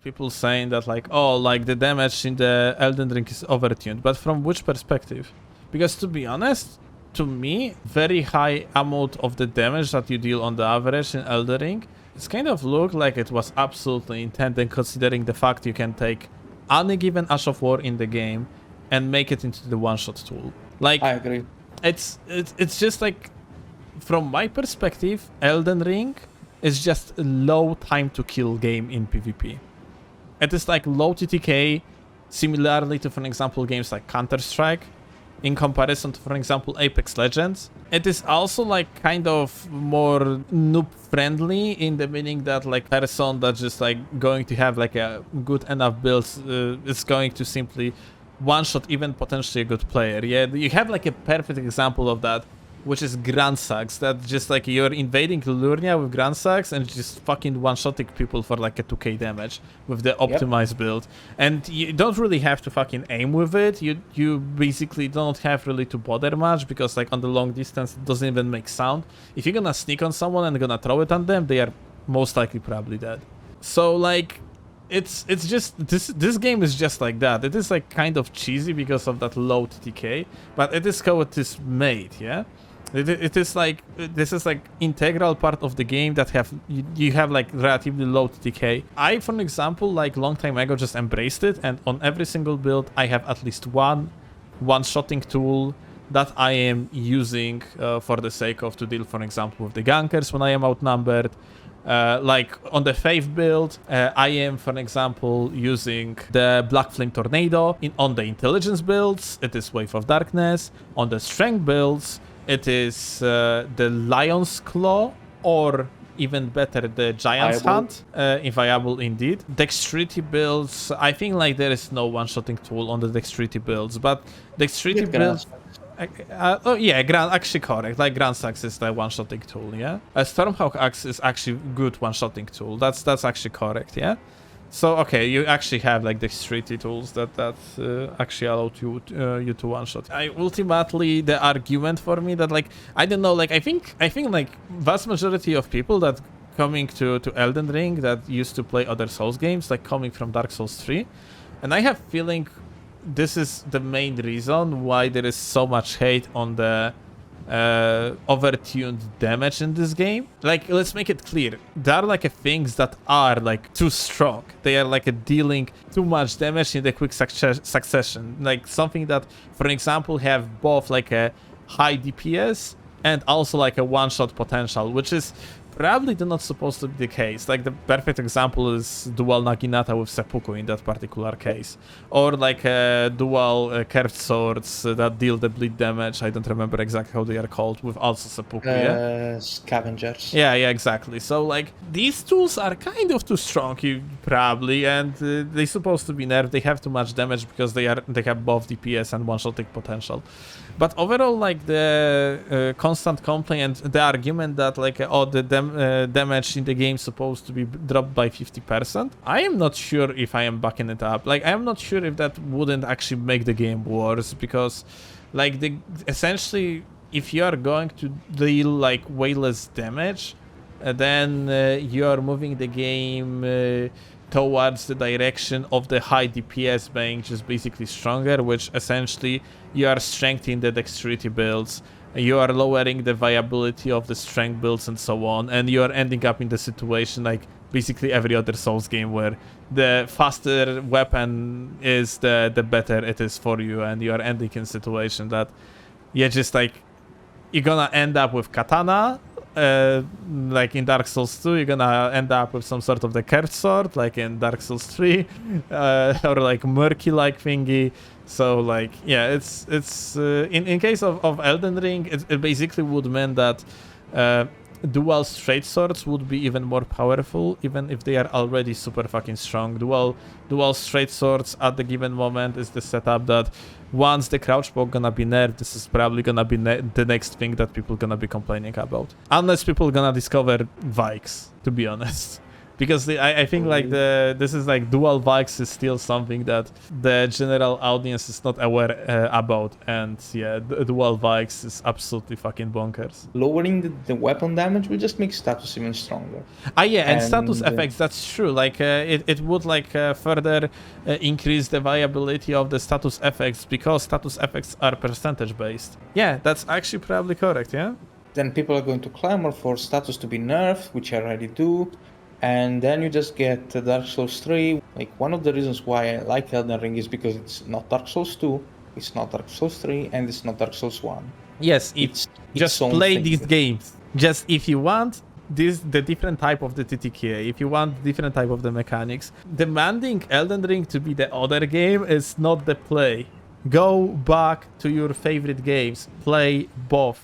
people saying that like, oh, like the damage in the Elden Ring is overtuned, but from which perspective? Because to be honest, to me, very high amount of the damage that you deal on the average in Elden Ring, it's kind of looked like it was absolutely intended, considering the fact you can take any given Ash of War in the game and make it into the one-shot tool. Like, I agree. it's just like, from my perspective, Elden Ring is just a low time to kill game in PvP. It is like low TTK, similarly to, for example, games like Counter-Strike, in comparison to, for example, Apex Legends. It is also like kind of more noob friendly, in the meaning that like person that just like going to have like a good enough build is going to simply one-shot even potentially a good player. Yeah, you have like a perfect example of that, which is Grand Sax, that just like you're invading Lurnia with Grand Sax and just fucking one-shotting people for like a 2k damage with the optimized build. And you don't really have to fucking aim with it. You basically don't have really to bother much, because like on the long distance it doesn't even make sound. If you're gonna sneak on someone and gonna throw it on them, they are most likely probably dead. So like, it's just this game is just like that. It is like kind of cheesy because of that low TTK, but it is how it is made, yeah? It is like, this is like integral part of the game that you have like relatively low TTK. I, for example, like long time ago just embraced it, and on every single build I have at least one-shotting tool that I am using for the sake of to deal, for example, with the gankers when I am outnumbered. Like on the Faith build, I am, for example, using the Black Flame Tornado. On the Intelligence builds, it is Wave of Darkness. On the Strength builds, it is the Lion's Claw, or even better, the Giant's Hunt. Inviable indeed. Dexterity builds, I think like there is no one-shotting tool on the Dexterity builds, but Dexterity builds... oh yeah, actually correct. Like Grand Sax is the one-shotting tool, yeah. Stormhawk Axe is actually good one-shotting tool. That's actually correct, yeah. So okay, you actually have like dexterity tools that actually allow you to one-shot. Ultimately, the argument for me that like, I don't know, like I think like vast majority of people that coming to Elden Ring that used to play other Souls games, like coming from Dark Souls 3, and I have feeling this is the main reason why there is so much hate on the overtuned damage in this game. Like, let's make it clear, there are like things that are like too strong. They are like dealing too much damage in the quick succession. Like something that, for example, have both like a high DPS and also like a one-shot potential, which is probably not supposed to be the case. Like the perfect example is dual Naginata with seppuku in that particular case, or like dual curved swords that deal the bleed damage. I don't remember exactly how they are called, with also seppuku. Scavengers. Yeah, exactly. So like these tools are kind of too strong, probably, and they're supposed to be nerfed. They have too much damage because they have both DPS and one-shotting potential. But overall, like the constant complaint and the argument that like the damage in the game is supposed to be dropped by 50%, I am not sure if I am backing it up. Like I am not sure if that wouldn't actually make the game worse, because like essentially if you are going to deal like way less damage, then you are moving the game towards the direction of the high DPS being just basically stronger, which essentially you are strengthening the dexterity builds, you are lowering the viability of the strength builds and so on, and you are ending up in the situation like basically every other Souls game where the faster weapon is, the better it is for you, and you are ending in a situation that you're just like, you're gonna end up with katana, like in Dark Souls 2, you're gonna end up with some sort of the curved sword, like in Dark Souls 3, or like murky-like thingy. So like, yeah, it's in case of Elden Ring, it basically would mean that dual straight swords would be even more powerful, even if they are already super fucking strong. Dual straight swords at the given moment is the setup that once the crouch poke gonna be nerfed, this is probably gonna be the next thing that people gonna be complaining about. Unless people gonna discover Vikes, to be honest. because I think like this is like dual vikes is still something that the general audience is not aware about, and yeah, the dual vikes is absolutely fucking bonkers. Lowering the weapon damage will just make status even stronger. Yeah, and status And, effects, that's true. Like it would like further increase the viability of the status effects, because status effects are percentage based. Yeah, that's actually probably correct. Yeah. Then people are going to clamor for status to be nerfed, which I already do. And then you just get Dark Souls 3. Like, one of the reasons why I like Elden Ring is because it's not Dark Souls 2, it's not Dark Souls 3, and it's not Dark Souls 1. Yes, It's just its own play thing. these games. Just if you want the different type of the TTK, if you want different type of the mechanics, demanding Elden Ring to be the other game is not the play. Go back to your favorite games, play both.